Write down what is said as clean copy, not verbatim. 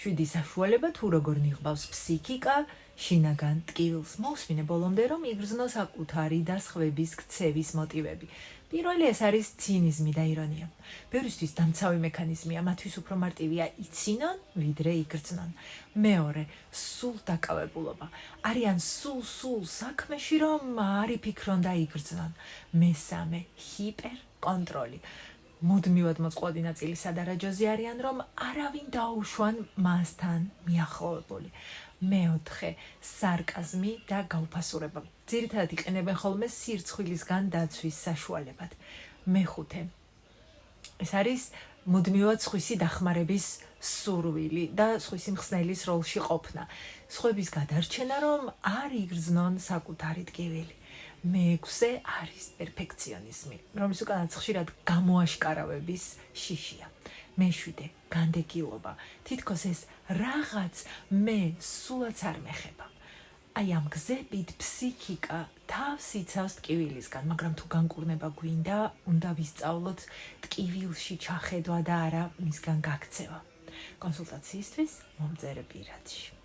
7 საშუალება თუ როგორ ნიღბავს ფსიქიკა შინაგან ტკივილს. მოსმინე ბოლომდე რომ იგრძნო საკუთარი და სხვების ქცევის მოტივები. პირველი ეს არის ცინიზმი და ირონია. ბევრისთვის დამცავი მექანიზმია, მათთვის უფრო მარტივია იცინონ, ვიდრე იგრძნონ. მეორე, სულ დაკავებულობა. არიან სულ საქმეში, რომ არ იფიქრონ და იგრძნონ. მესამე, ჰიპერკონტროლი. მუდმივად მოწყვლადი ნაწილი სადარაჯოზე არიან, რომ არავინ დაუშვან მასთან მიახლოვებული. მეოთხე, სარკაზმი და გაუფასურება. ძირითადად იყენებენ ხოლმე სირცხვილისგან დაცვის საშუალებად. მეხუთე, ეს არის მუდმივად სხვისი დახმარების სურვილი და სხვისი მხსნელის როლში ყოფნა. სხვების გადარჩენა, რომ არ იგრძნონ საკუთარი ტკივილი. მეექვსე არის პერფექციონიზმი, რომლის უკანაც ხშირად გამოაშკარავების შიშია. მეშვიდე, განდეგილობა. თითქოს ეს რაღაც მე სულაც არ მეხება. აი ამ გზებით ფსიქიკა თავს იცავს ტკივილისგან, მაგრამ თუ განკურნება გვინდა, უნდა ვისწავლოთ ტკივილში ჩახედვა და არა მისგან გაქცევა. კონსულტაციისთვის მომწერე პირადში.